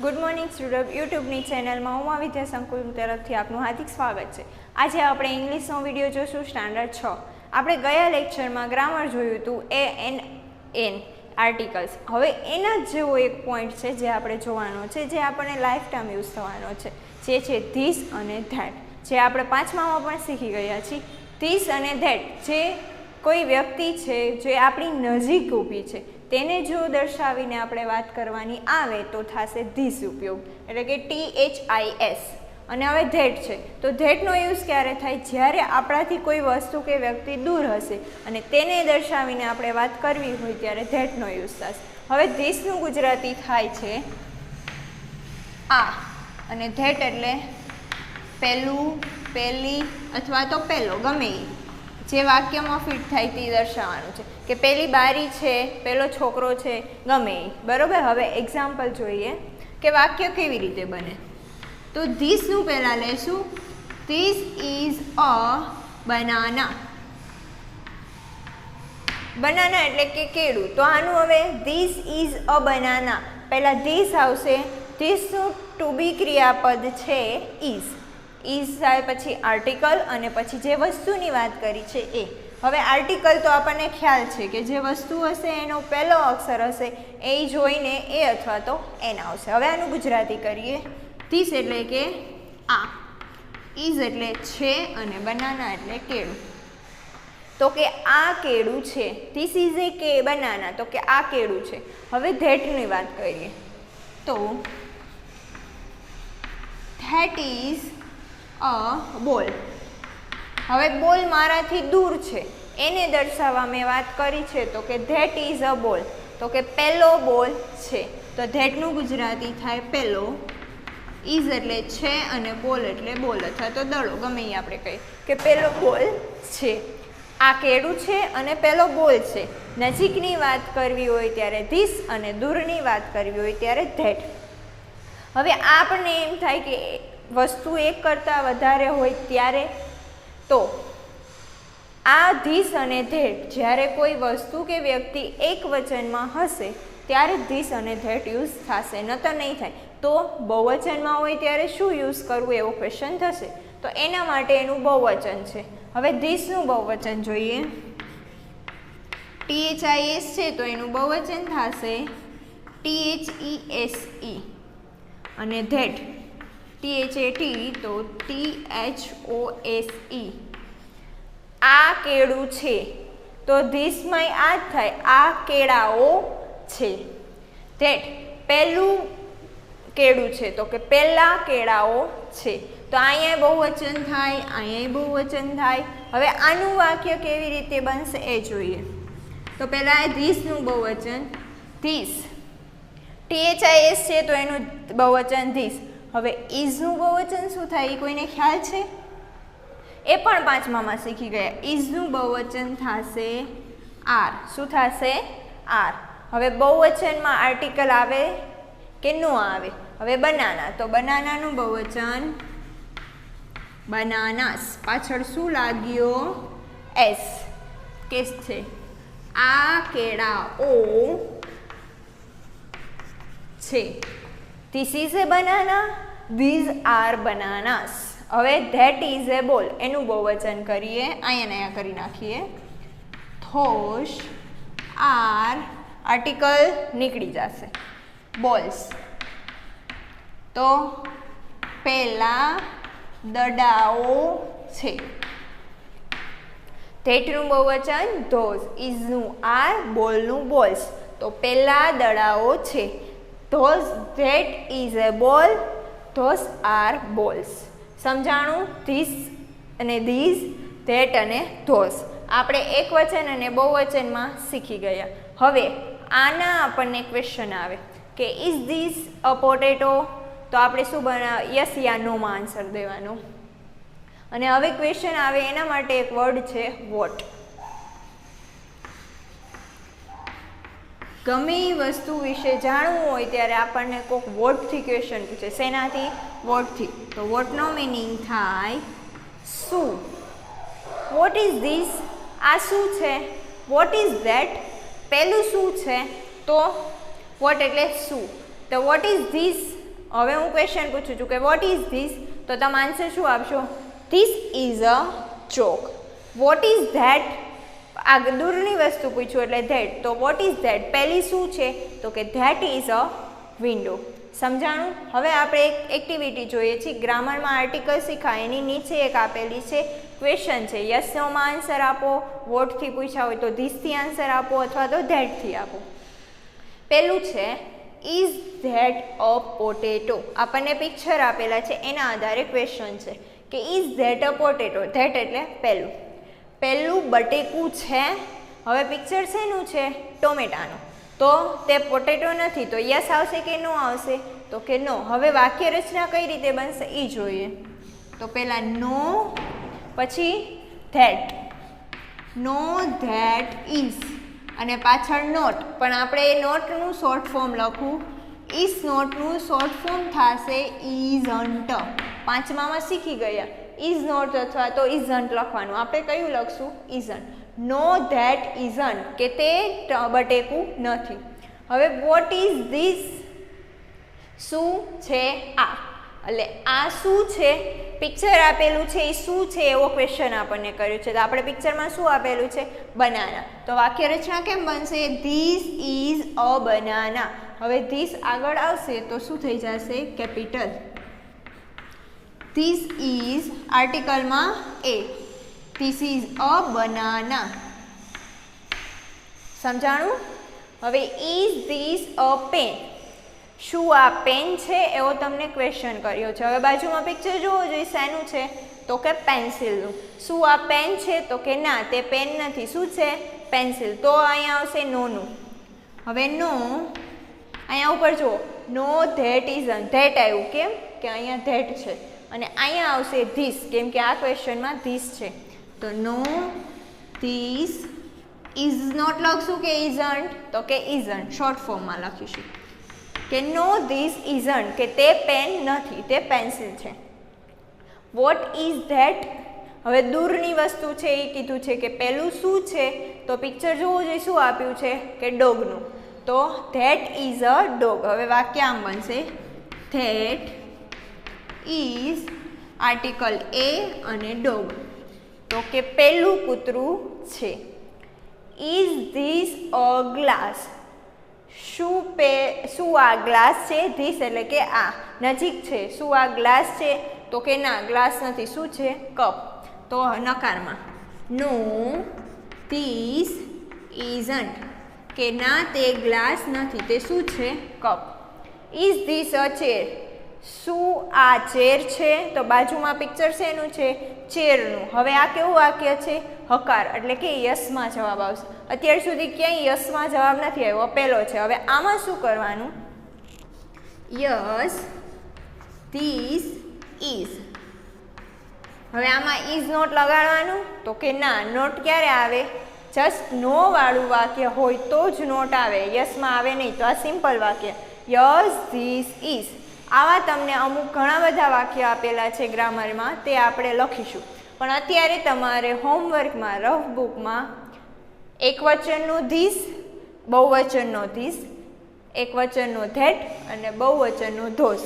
Good morning student यूट्यूबनी channel में उमा विद्या संकुल तरफथी आपनु हार्दिक स्वागत है। आज आपणे इंग्लिशनो विडियो जोशुं स्टैंडर्ड 6। आपणे गया लेक्चर में ग्रामर जोयुं हतुं ए एन एन आर्टिकल्स। हवे एना ज जेवो एक पॉइंट है जे आपणे जोवानो छे, जे आपणे लाइफ टाइम यूज थवानो छे, जे छे धीस अने धैट, जे आपणे पांचमामां पण शीखी गया छीए। धीस अने धैट जे कोई व्यक्ति है जे आपणी नजीक ऊभी छे तेने जो दर्शावीने आपणे वात करवानी आवे तो थाशे धीस उपयोग, एटले के THIS। अने हवे धेट छे तो धेटनो यूज क्यारे थाय? ज्यारे आपणाथी कोई वस्तु के व्यक्ति दूर हशे अने तेने दर्शावीने आपणे वात करवी होय त्यारे धेटनो यूज थशे। हवे धीसनुं गुजराती थाय छे आ अने धेट एटले पेलुं, पेली अथवा तो पेलो, गमे जे वाक्य में फिट थाय ते दर्शाववानुं छे कि पेली बारी छे, पेलो छोकरो छे, गमे बरोबर। हवे एक्जाम्पल जोईए कि वाक्य केवी रीते बने। तो धीस नु पहेला लेशुं, धीस इज अ बनाना। बनाना एटले के केळुं। तो आनुं हवे धीस इज अ बनाना, पहेला धीस आवशे। धीस नु टू बी क्रियापद छे इज थाय, पछी आर्टिकल अने पछी जे वस्तुनी वात करी छे ए। हवे आर्टिकल तो आपने ख्याल छे कि जे वस्तु हशे एनो पहेलो अक्षर हशे ए जोईने ए अथवा तो एन आवशे। हवे आनुं गुजराती करीए। धीस एटले के आ, इज एटले छे अने बनाना एटले केळुं। तो के आ केळुं छे, धीस इज ए के बनाना, तो के आ केळुं छे। हवे धेटनी वात करीए तो धैट इज अ बॉल। हवे बॉल माराथी दूर छे एने दर्शाववा मैं वात करी छे तो के धैट इज अ बॉल, तो के पेलो बॉल छे। तो धेटनुं गुजराती थाय पेलो। इज एटले छे अने बॉल एटले बॉल अथवा तो दड़ो, गमे ई आपणे कहीए के पेलो बॉल छे। आ केळुं छे अने पेलो बॉल छे। नजीकनी वात करवी होय त्यारे धीस अने दूरनी वात करवी होय त्यारे धेट। हवे आपणे एम थाय के वस्तु एक करता वधारे होय त्यारे तो आ धीस अने धेट ज्यारे कोई वस्तु के व्यक्ति एक वचन में हशे त्यारे धीस अने धेट यूज थशे, न तो नहीं थाय। तो बहुवचन में होय त्यारे शुं यूज करवुं एवो क्वेश्चन थशे, तो एना माटे एनुं बहुवचन छे। हवे धीसनुं बहुवचन जोईए। THIS छे तो एनुं बहुवचन थशे THESE अने धेट THAT तो THOSE। आ केळुं छे तो धीस में आ थाय, आ केळाओ छे। धेट पेलुं केळुं छे तो के पेला केळाओ छे। तो अहींया बहुवचन थाय, अहींया बहुवचन थाय। हवे आनुं वाक्य केवी रीते बनशे ए जोईए। तो पहेला धीसनुं बहुवचन धीस, THIS छे तो एनुं बहुवचन धीस। हवे इजनुं बहुवचन शुं थाय कोईने ख्याल छे? ए पण पांचमामां शीखी गया। इजनुं बहुवचन थशे आर। शुं थशे? आर। हवे बहुवचन में आर्टिकल आवे के न आवे? हवे बनाना, तो बनानानुं बहुवचन बनानास। पाछळ शुं लाग्यो? एस। केस छे आ केळाओ छे। This is a banana, these are bananas। हवे that is a ball एनुं बहुवचन करीए, अहींया करी नाखीए। Those are आर्टिकल निकળી जशे balls। तो पेला दडाओ छे। धेटनुं बहुवचन those, isनुं are, ballनुं balls। तो पेला दडाओ छे। Those, that is a ball, those are balls। समझाणुं? धीस अने these, that अने those आपणे एक वचन अने बहुवचन में शीखी गया। हवे आना आपणे क्वेश्चन आवे के इज धीस अ पोटेटो, तो आपणे शुं बना यस या नो में आंसर देवानो। अने हवे क्वेश्चन आवे एना माटे एक वर्ड छे वोट। गमे वस्तु विषे जाणવું હોય ત્યારે આપણને કોઈક વોટથી ક્વેશ્ચન પૂછે। શેનાથી? વોટથી। તો વોટનો મીનિંગ થાય શું? What is this? આ શું છે? Vote is that? પેલું શું છે? તો વોટ એટલે શું? તો વોટ ઇઝ ધીસ હવે હું ક્વેશ્ચન પૂછું છું કે વોટ ઇઝ ધીસ, તો તમે આન્સર શું આપશો? This is a chalk. What is that, આ દૂરની વસ્તુ પૂછ્યું એટલે ધેટ, તો વોટ ઇઝ ધેટ પહેલી શું છે? તો કે ધેટ ઇઝ અ વિન્ડો. સમજાણું? હવે આપણે એક એક્ટિવિટી જોઈએ છીએ. ગ્રામરમાં આર્ટિકલ શીખાય એની નીચે એક આપેલી છે ક્વેશ્ચન છે. યસ નોમાં આન્સર આપો, વોટથી પૂછ્યા હોય તો ધીસથી આન્સર આપો અથવા તો ધેટથી આપો. પહેલું છે ઇઝ ધેટ અ પોટેટો. આપણને પિક્ચર આપેલા છે એના આધારે ક્વેશ્ચન છે કે is that a potato. That એટલે પહેલું બટેકું છે. હવે પિક્ચર શેનું છે? ટોમેટાનું. તો તે પોટેટો નથી, તો યસ આવશે કે નો આવશે? તો કે નો. હવે વાક્ય રચના કઈ રીતે બનશે એ જોઈએ. તો પહેલાં નો, પછી ધેટ, નો ધેટ ઇઝ, અને પાછળ નોટ. પણ આપણે એ નોટનું શોર્ટ ફોર્મ લખવું. ઇઝ નોટનું શોર્ટ ફોર્મ થશે ઇઝન્ટ. પાંચમામાં શીખી ગયા ઇઝ નોટ અથવા તો ઇઝન્ટ લખવાનું. આપણે કયું લખશું? ઇઝન્ટ. નો ધેટ ઇઝન્ટ, કે તે બટેકું નથી. હવે વોટ ઇઝ ધીસ, શું છે આ? એટલે આ શું છે? પિક્ચર આપેલું છે એ શું છે એવો ક્વેશ્ચન આપણને કર્યો છે. તો આપણે પિક્ચરમાં શું આપેલું છે? બનાના. તો વાક્ય રચના કેમ બનશે? This is a banana. હવે ધીસ આગળ આવશે તો શું થઈ જશે? કેપિટલ. ધીસ ઇઝ આર્ટિકલમાં a, this is a banana. સમજાણું? હવે ઇઝ ધીસ અ પેન, શું આ પેન છે એવો તમને ક્વેશ્ચન કર્યો છે. હવે બાજુમાં પિક્ચર જોવો જોઈએ. શેનું છે? તો કે પેન્સિલનું. શું આ પેન છે? તો કે ના, તે પેન નથી. શું છે? પેન્સિલ. તો અહીંયા આવશે નોનું. હવે નો, અહીંયા ઉપર જુઓ, નો ધેટ ઇઝન્ટ. ધેટ આવ્યું કેમ? કે અહીંયા ધેટ છે. અને અહીંયા આવશે ધીસ, કેમ કે આ ક્વેશ્ચનમાં ધીસ છે. તો નો ધીસ ઇઝ નોટ લખશું કે ઇઝન્ટ? તો કે ઇઝન્ટ. શોર્ટ ફોર્મમાં લખીશું કે નો ધીસ ઇઝન્ટ, કે તે પેન નથી, તે પેન્સિલ છે. વોટ ઇઝ ધેટ, હવે દૂરની વસ્તુ છે એ કીધું છે કે પહેલું શું છે? તો પિક્ચર જોવું જોઈએ. શું આપ્યું છે? કે ડોગનું. તો ધેટ ઇઝ અ ડોગ. હવે વાક્ય આમ બનશે ધેટ ઇઝ આર્ટિકલ એ અને ડોગ. તો કે પહેલું કૂતરું છે. ઇઝ ધીસ અ ગ્લાસ, શું આ ગ્લાસ છે? ધીસ એટલે કે આ, નજીક છે. શું આ ગ્લાસ છે? તો કે ના, ગ્લાસ નથી. શું છે? કપ. તો નકારમાં નો ધીસ ઇઝન્ટ, કે ના તે ગ્લાસ નથી, તે શું છે? Cup. Is this a chair, શું આ ચેર છે? તો બાજુમાં પિક્ચર શેનું છે? ચેરનું. હવે આ કેવું વાક્ય છે? હકાર, એટલે કે યસમાં જવાબ આવશે. અત્યાર સુધી ક્યાંય યસમાં જવાબ નથી આવ્યો, પહેલો છે. હવે આમાં શું કરવાનું? Yes this is. હવે આમાં ઇઝ નોટ લગાડવાનું? તો કે ના, નોટ ક્યારે આવે? જસ્ટ નો વાળું વાક્ય હોય તો જ નોટ આવે, યસમાં આવે નહીં. તો આ સિમ્પલ વાક્ય યસ ધીસ ઇઝ. આવા તમને અમુક ઘણા બધા વાક્ય આપેલા છે ગ્રામરમાં, તે આપણે લખીશું. પણ અત્યારે તમારે હોમવર્કમાં, રફ બુકમાં એકવચનનું ધીસ, બહુવચનનો ધીસ, એકવચનનો ધેટ અને બહુવચનનો ધોસ,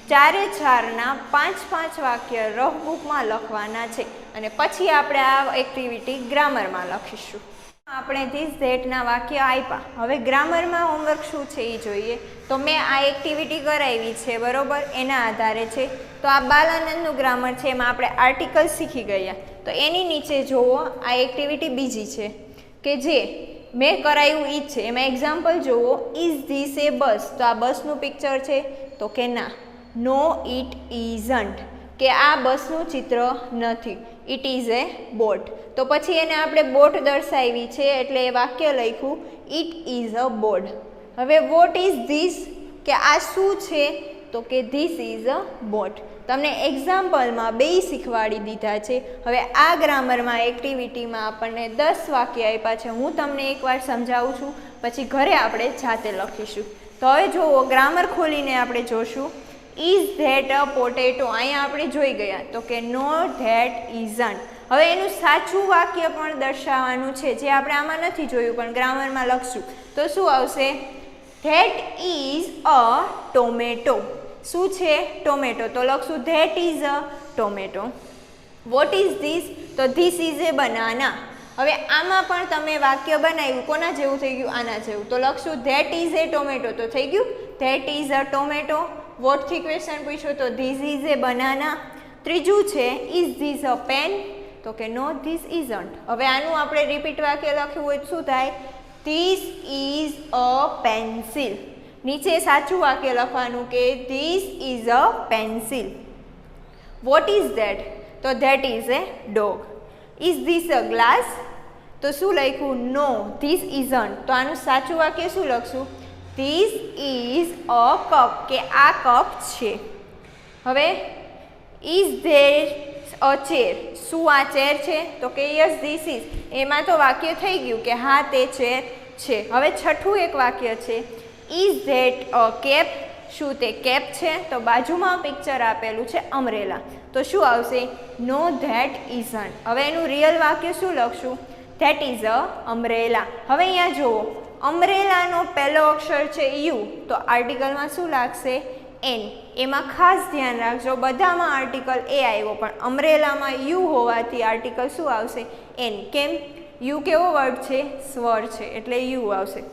4-4ના 5-5 વાક્ય રફ બુકમાં લખવાના છે. અને પછી આપણે આ એક્ટિવિટી ગ્રામરમાં લખીશું. આપણે ધીસ ધેટના વાક્ય આપ્યા. હવે ગ્રામરમાં હોમવર્ક શું છે એ જોઈએ. તો મેં આ એક્ટિવિટી કરાવી છે, બરોબર, એના આધારે છે. તો આ બાલાનંદનું ગ્રામર છે, એમાં આપણે આર્ટિકલ શીખી ગયા. તો એની નીચે જુઓ, આ એક્ટિવિટી બીજી છે કે જે મેં કરાવ્યું એ જ છે. એમાં એક્ઝામ્પલ જુઓ. ઇઝ ધીસ એ બસ, તો આ બસનું પિક્ચર છે? તો કે ના. નો ઇટ ઇઝન્ટ, કે આ બસનું ચિત્ર નથી. It is A boat. તો પછી એને આપણે બોટ દર્શાવી છે એટલે એ વાક્ય લખ્યું ઇટ ઇઝ અ બોટ. હવે વોટ ઇઝ ધીસ, કે આ શું છે? તો કે ધીસ ઇઝ અ બોટ. તમને એક્ઝામ્પલમાં બે શીખવાડી દીધા છે. હવે આ ગ્રામરમાં એક્ટિવિટીમાં આપણને 10 વાક્ય આપ્યા છે. હું તમને એકવાર સમજાવું છું, પછી ઘરે આપણે જાતે લખીશું. તો હવે જુઓ, ગ્રામર ખોલીને આપણે જોશું. ઇઝ ધેટ અ પોટેટો, અહીંયા આપણે જોઈ ગયા. તો કે નો ધેટ ઇઝન્ટ. હવે એનું સાચું વાક્ય પણ દર્શાવવાનું છે, જે આપણે આમાં નથી જોયું પણ ગ્રામરમાં લખશું. તો શું આવશે? That is a tomato. શું છે ટોમેટો, તો લખશું that is a tomato. What is this, તો ધીસ ઇઝ એ બનાના. હવે આમાં પણ તમે વાક્ય બનાવ્યું કોના જેવું થઈ ગયું, આના જેવું, તો લખશું ધેટ ઇઝ એ ટોમેટો, તો થઈ ગયું ધેટ ઇઝ અ ટોમેટો. વોટથી ક્વેશ્ચન પૂછ્યો તો ધીસ ઇઝ એ બનાના. ત્રીજું છે ઇઝ ધીસ અ પેન, તો કે નો ધીસ ઇઝન્ટ. હવે આનું આપણે રિપીટ વાક્ય લખ્યું હોય શું થાય, ધીસ ઇઝ અ પેન્સિલ. નીચે સાચું વાક્ય લખવાનું કે this is a pencil. What is that, તો that is a dog. Is this a glass, તો શું લખ્યું નો ધીસ ઇઝન્ટ. તો આનું સાચું વાક્ય શું લખશું, ધીસ ઇઝ અ કપ, કે આ કપ છે. હવે ઇઝ ધેર અ ચેર, શું આ ચેર છે, તો કે યસ ધીસ ઇઝ. એમાં તો વાક્ય થઈ ગયું કે હા તે ચેર છે. હવે છઠ્ઠું એક વાક્ય છે ઇઝ ધેટ અ કેપ, શું તે કેપ છે, તો બાજુમાં પિક્ચર આપેલું છે અમરેલા, તો શું આવશે નો ધેટ ઇઝન્ટ. હવે એનું રિયલ વાક્ય શું લખશું, ધેટ ઇઝ અ અમરેલા. હવે અહીંયા જુઓ અમરેલાનો પહેલો અક્ષર છે યુ, તો આર્ટિકલમાં શું લાગશે એન. એમાં ખાસ ધ્યાન રાખજો બધામાં આર્ટિકલ એ આવ્યો પણ અમરેલામાં યુ હોવાથી આર્ટિકલ શું આવશે એન. કેમ, યુ કેવો વર્ડ છે, સ્વર છે, એટલે યુ આવશે.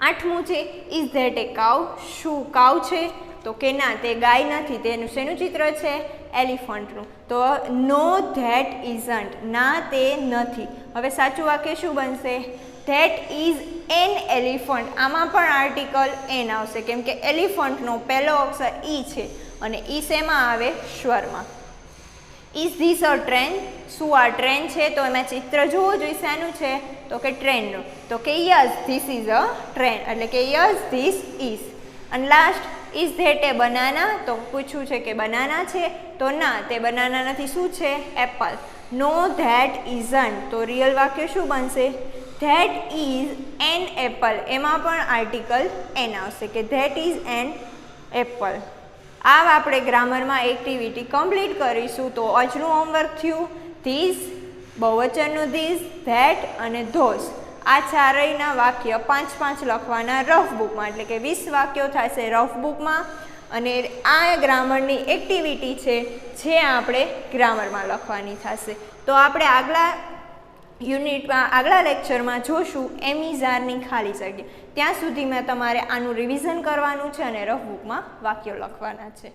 આઠમું છે ઇઝ ધેટ એ કાઉ, શું કાઉ છે, તો કે ના તે ગાય નથી, તેનું શેનું ચિત્ર છે એલિફન્ટનું, તો નો ધેટ ઇઝન્ટ, ના તે નથી. હવે સાચું વાક્ય શું બનશે, ધેટ ઇઝ એન એલિફન્ટ. આમાં પણ આર્ટિકલ એન આવશે કેમ કે એલિફન્ટનો પહેલો અક્ષર ઈ છે અને ઈ શેમાં આવે સ્વરમાં. ઇઝ ધીસ અ ટ્રેન, શું આ ટ્રેન છે, તો એમાં ચિત્ર જોવો જોઈએ શાનું છે, તો કે ટ્રેનનું, તો કે yes this is a train, એટલે કે યસ ધીસ ઇઝ. અને last is that A banana, તો પૂછ્યું છે કે બનાના છે, તો ના તે બનાના નથી, શું છે એપલ. નો ધેટ ઇઝન્ટ, તો રિયલ વાક્ય શું બનશે, ધેટ ઇઝ એન એપલ. એમાં પણ આર્ટિકલ એન આવશે કે ધેટ ઇઝ એન એપલ. આ આપણે ગ્રામરમાં એક્ટિવિટી કમ્પ્લીટ કરીશું. તો આજનું હોમવર્ક થયું ધીસ, બહુવચનનું ધીસ, ધેટ અને ધોસ. આ ચારેયના વાક્ય 5-5 લખવાના રફ બુકમાં, એટલે કે 20 વાક્યો થશે રફ બુકમાં. અને આ ગ્રામરની એક્ટિવિટી છે જે આપણે ગ્રામરમાં લખવાની થશે. તો આપણે આગલા યુનિટમાં આગલા લેક્ચરમાં જોશું એમિઝારની ખાલી જગ્યા. ત્યાં સુધીમાં તમારે આનું રિવિઝન કરવાનું છે અને રફ બુકમાં વાક્યો લખવાના છે.